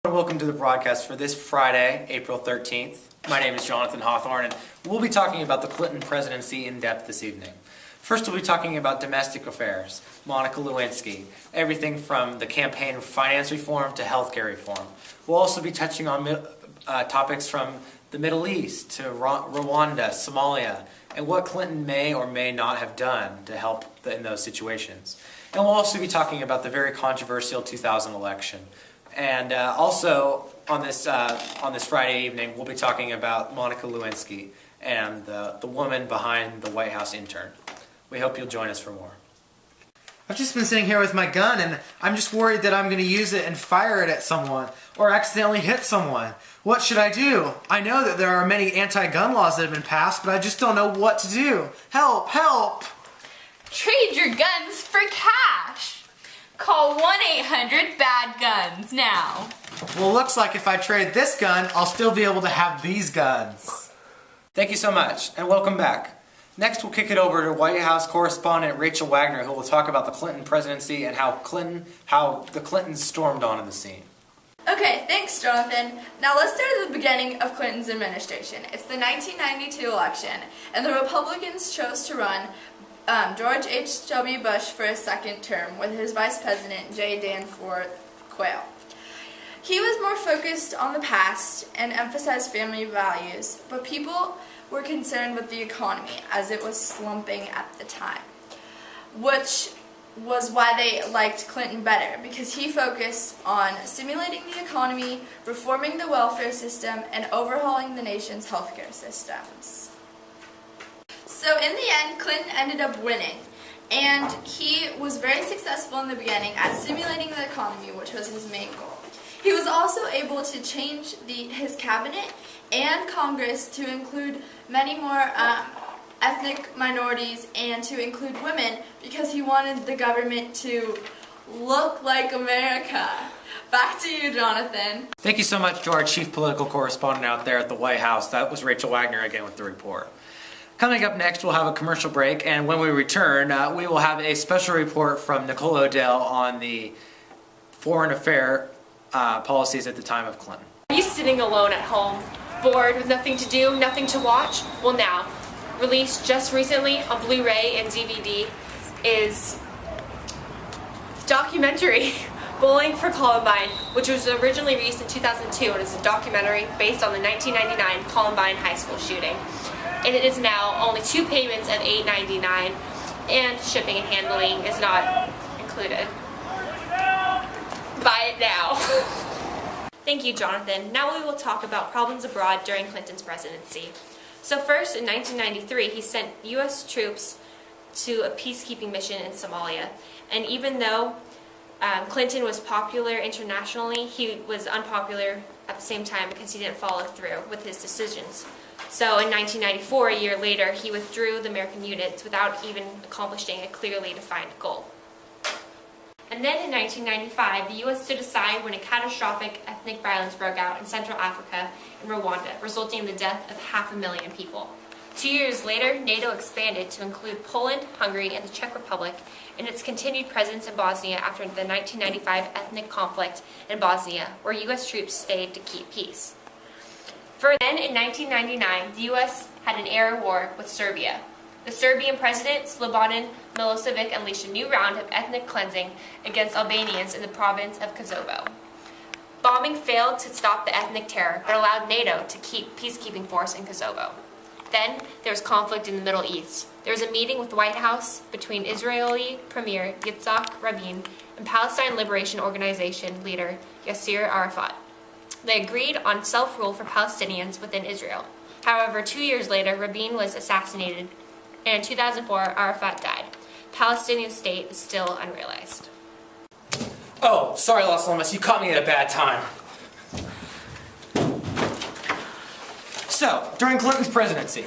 Welcome to the broadcast for this Friday, April 13th. My name is Jonathan Hawthorne, and we'll be talking about the Clinton presidency in depth this evening. First, we'll be talking about domestic affairs, Monica Lewinsky, everything from the campaign of finance reform to healthcare reform. We'll also be touching on topics from the Middle East to Rwanda, Somalia, and what Clinton may or may not have done to help in those situations. And we'll also be talking about the very controversial 2000 election. And also on this Friday evening, we'll be talking about Monica Lewinsky and the woman behind the White House intern. We hope you'll join us for more. I've just been sitting here with my gun and I'm just worried that I'm going to use it and fire it at someone or accidentally hit someone. What should I do? I know that there are many anti-gun laws that have been passed, but I just don't know what to do. Help! Help! Trade your guns for cash! Call 1-800-BAD-GUNS now. Well, looks like if I trade this gun, I'll still be able to have these guns. Thank you so much, and welcome back. Next, we'll kick it over to White House correspondent Rachel Wagner, who will talk about the Clinton presidency and how the Clintons stormed onto the scene. Okay, thanks, Jonathan. Now let's start at the beginning of Clinton's administration. It's the 1992 election, and the Republicans chose to run George H.W. Bush for a second term with his Vice President J. Danforth Quayle. He was more focused on the past and emphasized family values, but people were concerned with the economy as it was slumping at the time, which was why they liked Clinton better, because he focused on stimulating the economy, reforming the welfare system, and overhauling the nation's healthcare systems. So in the end, Clinton ended up winning, and he was very successful in the beginning at stimulating the economy, which was his main goal. He was also able to change his cabinet and Congress to include many more ethnic minorities and to include women because he wanted the government to look like America. Back to you, Jonathan. Thank you so much, George, chief political correspondent out there at the White House. That was Rachel Wagner again with the report. Coming up next, we'll have a commercial break, and when we return, we will have a special report from Nicole Odell on the foreign affair policies at the time of Clinton. Are you sitting alone at home, bored with nothing to do, nothing to watch? Well, now, released just recently on Blu-ray and DVD is documentary Bowling for Columbine, which was originally released in 2002 and is a documentary based on the 1999 Columbine high school shooting. And it is now only 2 payments of $8.99, and shipping and handling is not included. Buy it now. Thank you, Jonathan. Now we will talk about problems abroad during Clinton's presidency. So first, in 1993, he sent U.S. troops to a peacekeeping mission in Somalia. And even though Clinton was popular internationally, he was unpopular at the same time because he didn't follow through with his decisions. So in 1994, a year later, he withdrew the American units without even accomplishing a clearly defined goal. And then in 1995, the U.S. stood aside when a catastrophic ethnic violence broke out in Central Africa and Rwanda, resulting in the death of 500,000 people. 2 years later, NATO expanded to include Poland, Hungary, and the Czech Republic, and its continued presence in Bosnia after the 1995 ethnic conflict in Bosnia, where U.S. troops stayed to keep peace. Then, in 1999, the U.S. had an air war with Serbia. The Serbian president, Slobodan Milosevic, unleashed a new round of ethnic cleansing against Albanians in the province of Kosovo. Bombing failed to stop the ethnic terror, but allowed NATO to keep peacekeeping force in Kosovo. Then, there was conflict in the Middle East. There was a meeting with the White House between Israeli Premier Yitzhak Rabin and Palestine Liberation Organization leader Yasser Arafat. They agreed on self-rule for Palestinians within Israel. However, 2 years later, Rabin was assassinated, and in 2004, Arafat died. Palestinian state is still unrealized. Oh, sorry, Los Alamos, you caught me at a bad time. So, during Clinton's presidency,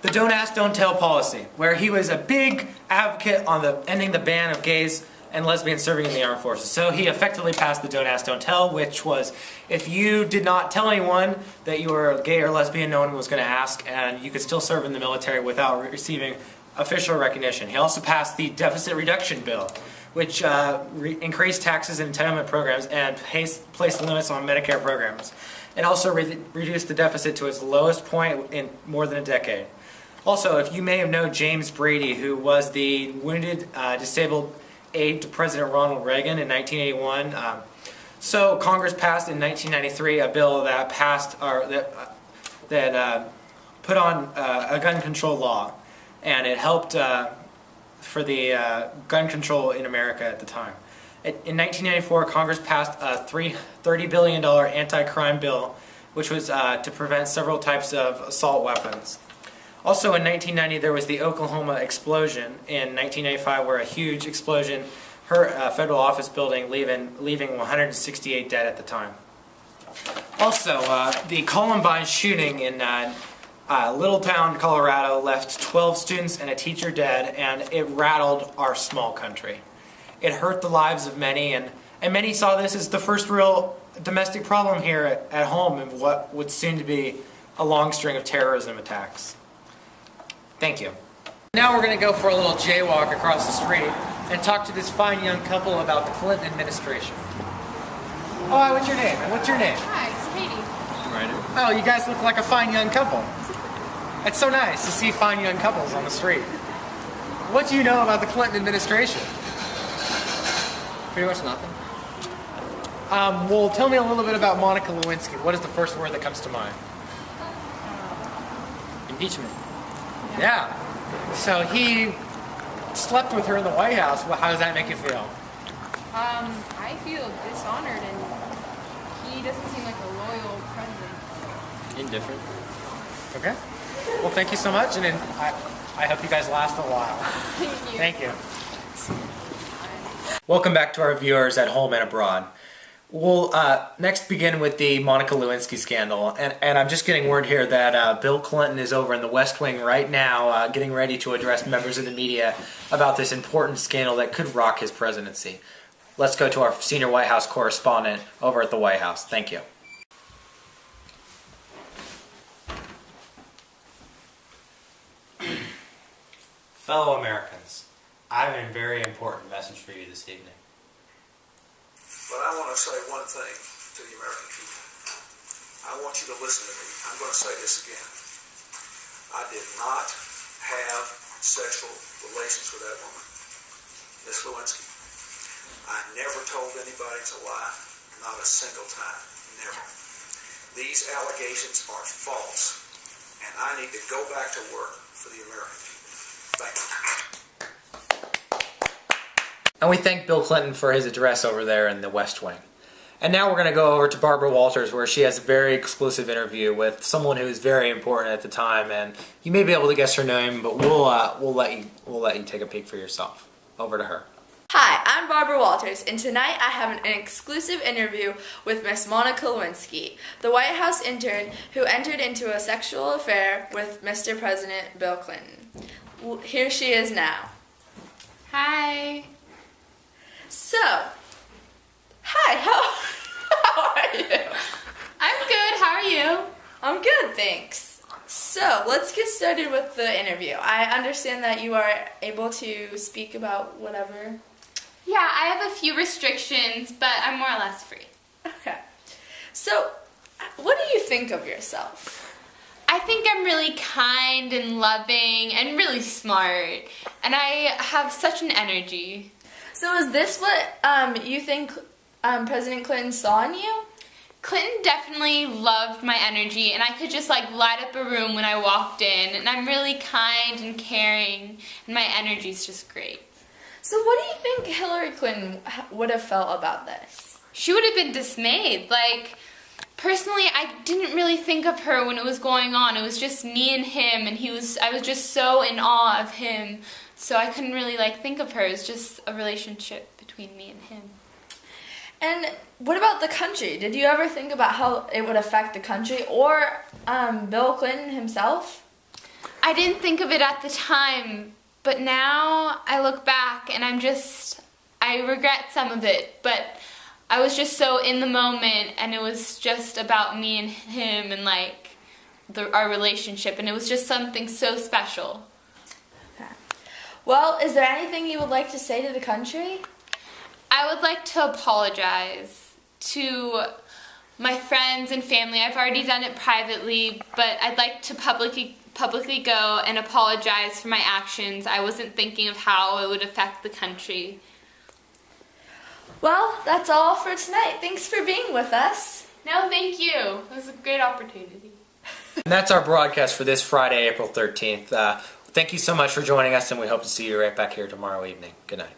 the Don't Ask, Don't Tell policy, where he was a big advocate on ending the ban of gays and lesbians serving in the armed forces. So he effectively passed the Don't Ask, Don't Tell, which was if you did not tell anyone that you were gay or lesbian, no one was going to ask, and you could still serve in the military without receiving official recognition. He also passed the Deficit Reduction Bill, which increased taxes and entitlement programs and placed limits on Medicare programs. It also reduced the deficit to its lowest point in more than a decade. Also, if you may have known James Brady, who was the wounded, disabled aide to President Ronald Reagan in 1981. So Congress passed in 1993 a bill that put on a gun control law, and it helped for the gun control in America at the time. In 1994, Congress passed a $30 billion anti-crime bill, which was to prevent several types of assault weapons. Also in 1990, there was the Oklahoma explosion in 1995, where a huge explosion hurt a federal office building, leaving 168 dead at the time. Also, the Columbine shooting in Little Town, Colorado, left 12 students and a teacher dead, and it rattled our small country. It hurt the lives of many, and many saw this as the first real domestic problem here at home in what would soon to be a long string of terrorism attacks. Thank you. Now we're going to go for a little jaywalk across the street and talk to this fine young couple about the Clinton administration. Oh, hi, what's your name? What's your name? Hi, it's Katie. Oh, you guys look like a fine young couple. It's so nice to see fine young couples on the street. What do you know about the Clinton administration? Pretty much nothing. Well, tell me a little bit about Monica Lewinsky. What is the first word that comes to mind? Impeachment. Yeah. So he slept with her in the White House. Well, how does that make you feel? I feel dishonored, and he doesn't seem like a loyal president. Indifferent. Okay. Well, thank you so much, and I hope you guys last a while. Thank you. Thank you. Welcome back to our viewers at home and abroad. We'll next begin with the Monica Lewinsky scandal, and I'm just getting word here that Bill Clinton is over in the West Wing right now getting ready to address members of the media about this important scandal that could rock his presidency. Let's go to our senior White House correspondent over at the White House. Thank you. Fellow Americans, I have a very important message for you this evening. But I want to say one thing to the American people. I want you to listen to me. I'm going to say this again. I did not have sexual relations with that woman, Miss Lewinsky. I never told anybody to lie, not a single time, never. These allegations are false, and I need to go back to work for the American people. Thank you. And we thank Bill Clinton for his address over there in the West Wing. And now we're going to go over to Barbara Walters, where she has a very exclusive interview with someone who is very important at the time, and you may be able to guess her name, but we'll let you take a peek for yourself. Over to her. Hi, I'm Barbara Walters, and tonight I have an exclusive interview with Miss Monica Lewinsky, the White House intern who entered into a sexual affair with Mr. President Bill Clinton. Here she is now. Hi. So, hi, how are you? I'm good. How are you? I'm good, thanks. So, let's get started with the interview. I understand that you are able to speak about whatever. Yeah, I have a few restrictions, but I'm more or less free. Okay. So, what do you think of yourself? I think I'm really kind and loving and really smart, and I have such an energy. So is this what you think President Clinton saw in you? Clinton definitely loved my energy, and I could just like light up a room when I walked in, and I'm really kind and caring, and my energy's just great. So what do you think Hillary Clinton would have felt about this? She would have been dismayed. Like, personally, I didn't really think of her when it was going on. It was just me and him, and I was just so in awe of him. So I couldn't really think of her. It was just a relationship between me and him. And what about the country? Did you ever think about how it would affect the country or Bill Clinton himself? I didn't think of it at the time, but now I look back and I regret some of it, but I was just so in the moment, and it was just about me and him and our relationship, and it was just something so special. Okay. Well, is there anything you would like to say to the country? I would like to apologize to my friends and family. I've already done it privately, but I'd like to publicly go and apologize for my actions. I wasn't thinking of how it would affect the country. Well, that's all for tonight. Thanks for being with us. No, thank you. It was a great opportunity. And that's our broadcast for this Friday, April 13th. Thank you so much for joining us, and we hope to see you right back here tomorrow evening. Good night.